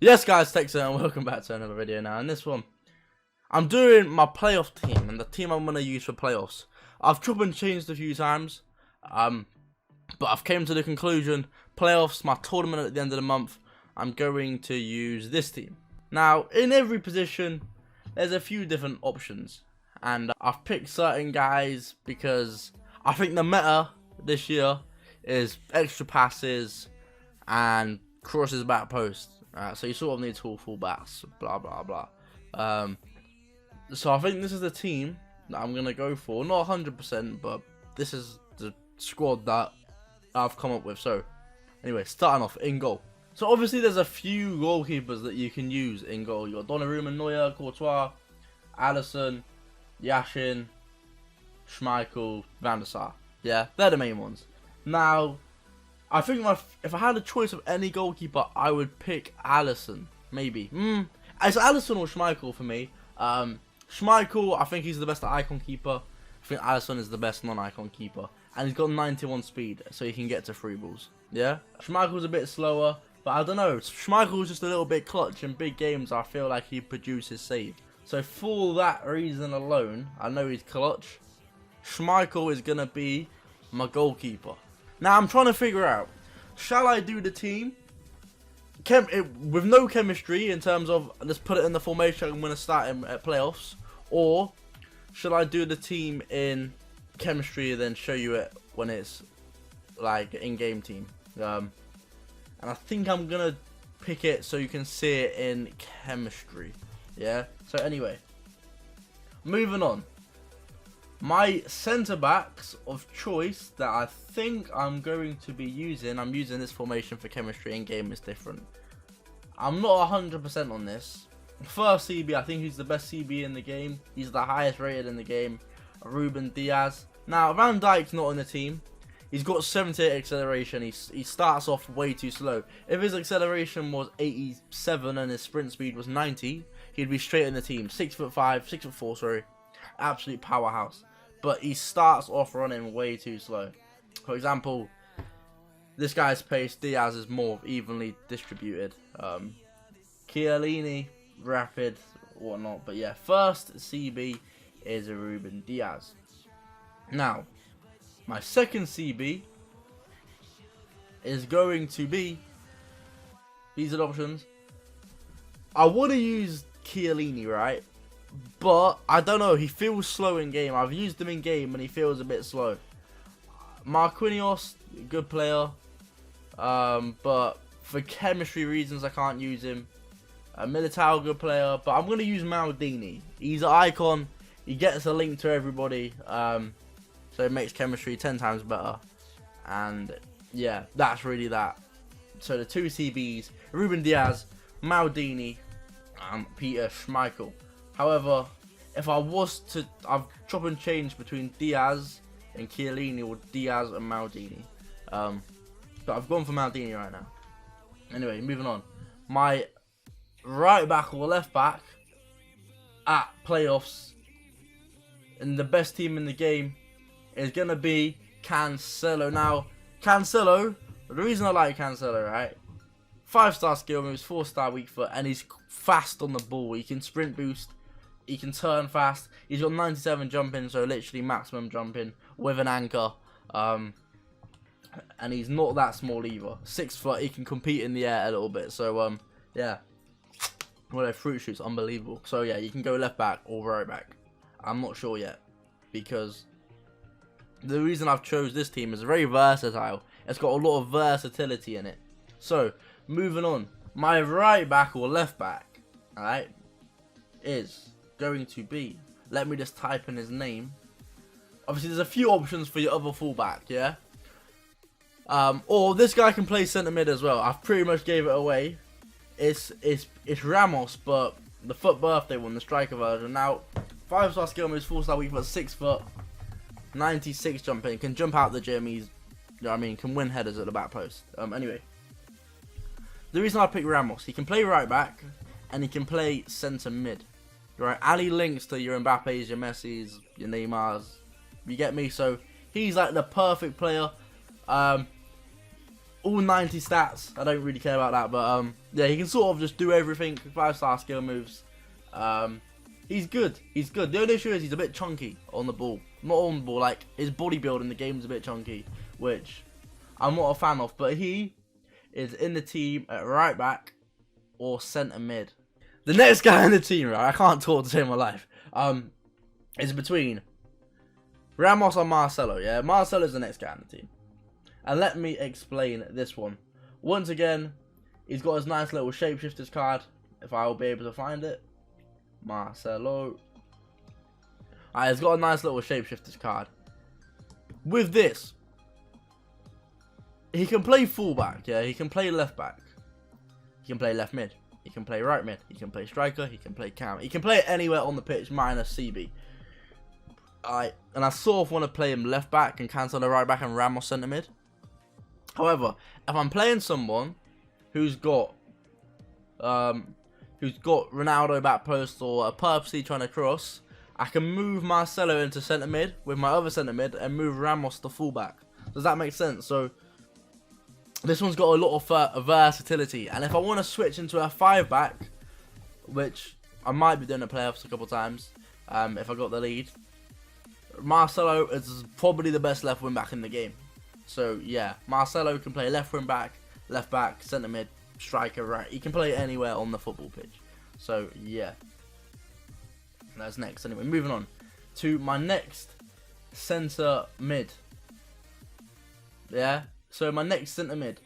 Yes guys, Tekkz and welcome back to another video now. In this one, I'm doing my playoff team and the team I'm going to use for playoffs. I've chopped and changed a few times, but I've came to the conclusion, playoffs, my tournament at the end of the month, I'm going to use this team. Now, in every position, there's a few different options. And I've picked certain guys because I think the meta this year is extra passes and crosses back post. So you sort of need tall fullbacks, blah blah blah. So I think this is the team that I'm gonna go for. Not 100%, but this is the squad that I've come up with. So anyway, starting off in goal. So obviously there's a few goalkeepers that you can use in goal. You got Donnarumma, Neuer, Courtois, Alisson, Yashin, Schmeichel, Van der Sar. Yeah, they're the main ones. Now, I think if I had a choice of any goalkeeper, I would pick Alisson. Maybe. It's Alisson or Schmeichel for me. Schmeichel, I think he's the best icon keeper. I think Alisson is the best non-icon keeper. And he's got 91 speed, so he can get to free balls. Yeah? Schmeichel's a bit slower, but I don't know. Schmeichel's just a little bit clutch. In big games, I feel like he produces save. So for that reason alone, I know he's clutch. Schmeichel is going to be my goalkeeper. Now, I'm trying to figure out, shall I do the team with no chemistry in terms of, let's put it in the formation I'm going to start in at playoffs, or should I do the team in chemistry and then show you it when it's like in-game team? And I think I'm going to pick it so you can see it in chemistry. Yeah, so anyway, moving on. My centre backs of choice that I think I'm going to be using, I'm using this formation for chemistry, in game is different. I'm not 100% on this. First CB, I think he's the best CB in the game. He's the highest rated in the game, Ruben Diaz. Now, Van Dijk's not on the team. He's got 78 acceleration. He starts off way too slow. If his acceleration was 87 and his sprint speed was 90, he'd be straight in the team. 6'5", 6'4", sorry. Absolute powerhouse. But he starts off running way too slow. For example, this guy's pace, Diaz, is more evenly distributed. Chiellini, rapid, whatnot. But yeah, first CB is a Ruben Diaz. Now, my second CB is going to be, these are the options. I would have used Chiellini, right? But I don't know, he feels slow in game. I've used him in game and he feels a bit slow. Marquinhos, good player, but for chemistry reasons I can't use him. Militao, good player, but I'm going to use Maldini. He's an icon, he gets a link to everybody, so it makes chemistry 10 times better. And yeah, that's really that. So the two CBs, Ruben Diaz, Maldini, and Peter Schmeichel. However, if I was to, I've chop and change between Diaz and Chiellini or Diaz and Maldini. But I've gone for Maldini right now. Anyway, moving on. My right back or left back at playoffs and the best team in the game is going to be Cancelo. Now, Cancelo, the reason I like Cancelo, right? 5-star skill moves, 4-star weak foot, and he's fast on the ball. He can sprint boost. He can turn fast. He's got 97 jumping, so literally maximum jumping with an anchor. And he's not that small either. 6 foot. He can compete in the air a little bit. So yeah. Well, their fruit shoots unbelievable. So yeah, you can go left back or right back. I'm not sure yet because the reason I've chose this team is very versatile. It's got a lot of versatility in it. So moving on, my right back or left back, alright, is going to be, let me just type in his name. Obviously there's a few options for your other fullback, yeah, or this guy can play centre mid as well. I've pretty much gave it away. It's Ramos, but the FUT birthday one, the striker version. Now 5-star skill moves, 4-star weak foot, 6 foot, 96 jumping, can jump out the gym. He's, you know what I mean, can win headers at the back post. Anyway, the reason I picked Ramos, he can play right back and he can play centre mid. Right, Ali links to your Mbappe's, your Messi's, your Neymar's. You get me? So he's like the perfect player. all 90 stats. I don't really care about that, but yeah, he can sort of just do everything. 5-star skill moves. He's good. He's good. The only issue is he's a bit chunky on the ball. Not on the ball, like his body build in the game is a bit chunky, which I'm not a fan of. But he is in the team at right back or centre mid. The next guy in the team, right? I can't talk to save my life. Is between Ramos and Marcelo. Yeah, Marcelo's the next guy in the team. And let me explain this one. Once again, he's got his nice little shapeshifters card. If I will be able to find it. Marcelo. Alright, he's got a nice little shapeshifters card. With this, he can play fullback, yeah? He can play left back. He can play left mid. He can play right mid. He can play striker. He can play cam. He can play anywhere on the pitch minus CB. Alright, and I sort of want to play him left back and Cancelo right back and Ramos centre mid. However, if I'm playing someone who's got Ronaldo back post or purposely trying to cross, I can move Marcelo into centre mid with my other centre mid and move Ramos to fullback. Does that make sense? So this one's got a lot of versatility, and if I want to switch into a 5-back, which I might be doing at playoffs a couple times, if I got the lead, Marcelo is probably the best left wing back in the game. So yeah, Marcelo can play left wing back, left back, centre mid, striker, right. He can play anywhere on the football pitch. So yeah, that's next. Anyway, moving on to my next centre mid. Yeah, so my next centre mid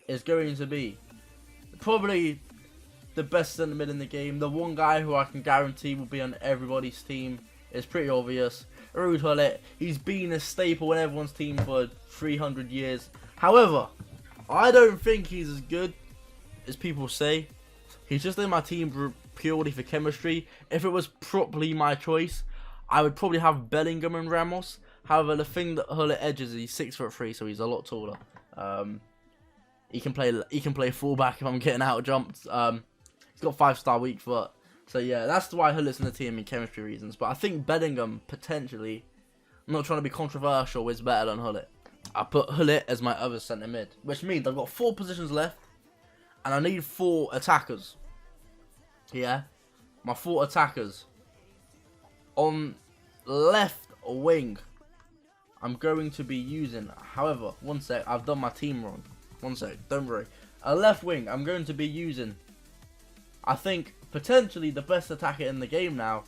is going to be probably the best centre mid in the game. The one guy who I can guarantee will be on everybody's team. It's pretty obvious. Ruud Gullit. He's been a staple in everyone's team for 300 years. However, I don't think he's as good as people say. He's just in my team purely for chemistry. If it was properly my choice, I would probably have Bellingham and Ramos. However, the thing that Gullit edges is he's 6'3", so he's a lot taller. He can play fullback if I'm getting out jumped. He's got 5-star weak foot. So yeah, that's why Gullit's in the team in chemistry reasons. But I think Bellingham potentially, I'm not trying to be controversial, is better than Gullit. I put Gullit as my other centre mid, which means I've got 4 positions left, and I need 4 attackers. Yeah, my 4 attackers. On left wing, I'm going to be using. However, one sec, I've done my team wrong. One sec, don't worry. A left wing, I'm going to be using, I think, potentially the best attacker in the game now.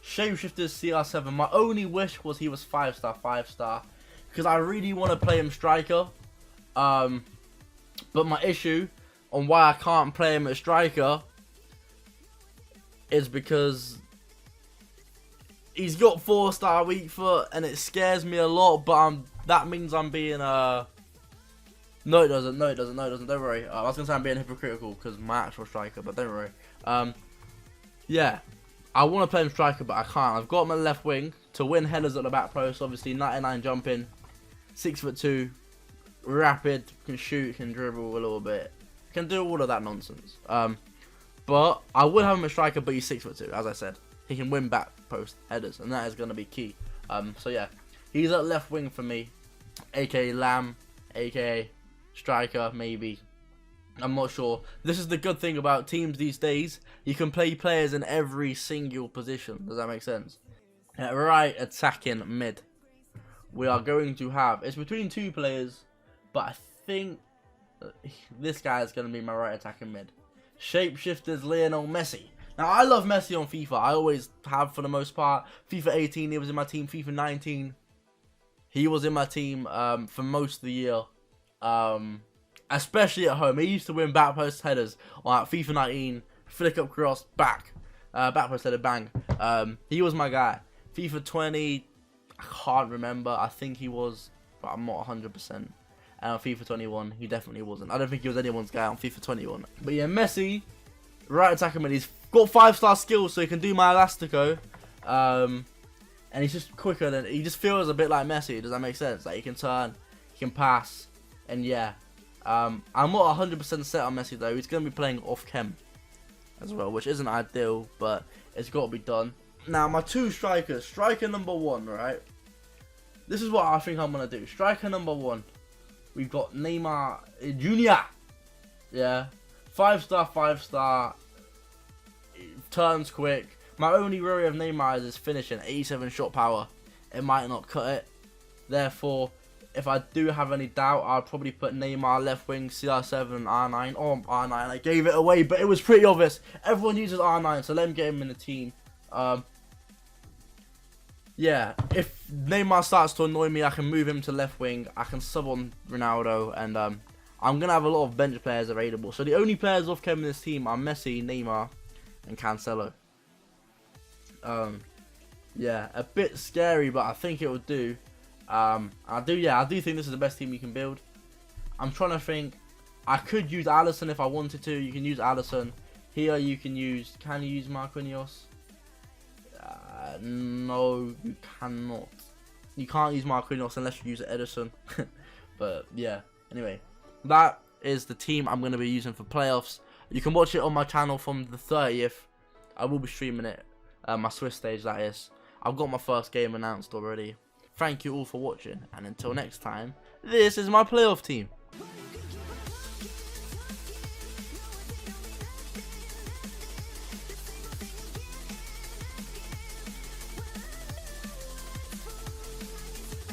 Shapeshifters CR7. My only wish was he was 5-star. Because I really want to play him striker. But my issue on why I can't play him at striker is because he's got 4-star weak foot and it scares me a lot. But that means I'm being No, it doesn't. Don't worry. I was going to say I'm being hypocritical because my actual striker, but don't worry. Yeah, I want to play him striker, but I can't. I've got him at left wing to win headers at the back post. Obviously, 99 jumping, 6'2", rapid, can shoot, can dribble a little bit, can do all of that nonsense. But I would have him at striker, but he's 6'2", as I said. He can win back post headers, and that is going to be key. So yeah, he's at left wing for me, aka Lamb, aka striker, maybe. I'm not sure. This is the good thing about teams these days. You can play players in every single position. Does that make sense? At right attacking mid, we are going to have, it's between 2 players, but I think this guy is going to be my right attacking mid. Shapeshifters Lionel Messi. Now, I love Messi on FIFA. I always have for the most part. FIFA 18, he was in my team. FIFA 19, he was in my team for most of the year. Especially at home. He used to win back post headers on FIFA 19, flick up cross, back post header, bang. He was my guy. FIFA 20, I can't remember. I think he was, but I'm not 100%. And on FIFA 21, he definitely wasn't. I don't think he was anyone's guy on FIFA 21. But yeah, Messi, right attacker mid. He's got 5-star skills, so he can do my Elastico. And he's just quicker than, he just feels a bit like Messi. Does that make sense? Like, he can turn, he can pass. And yeah, I'm not 100% set on Messi though. He's going to be playing off chem as well, which isn't ideal, but it's got to be done. Now, my 2 strikers. Striker number 1, right? This is what I think I'm going to do. Striker number 1. We've got Neymar Jr. Yeah, 5-star, 5-star. Turns quick. My only worry of Neymar is his finishing, 87 shot power. It might not cut it. Therefore, if I do have any doubt, I'll probably put Neymar left wing, CR7, R9. Oh, R9, I gave it away, but it was pretty obvious. Everyone uses R9, so let me get him in the team. Yeah, if Neymar starts to annoy me, I can move him to left wing. I can sub on Ronaldo, and I'm going to have a lot of bench players available. So the only players off cam in this team are Messi, Neymar, and Cancelo. Yeah, a bit scary, but I think it would do. I do think this is the best team you can build. I'm trying to think. I could use Alisson if I wanted to. You can use Alisson. Here you can you use Marquinhos? No, you cannot. You can't use Marquinhos unless you use Edison. But yeah, anyway, that is the team I'm going to be using for playoffs. You can watch it on my channel from the 30th. I will be streaming it. My Swiss stage, that is. I've got my first game announced already. Thank you all for watching, and until next time, this is my playoff team.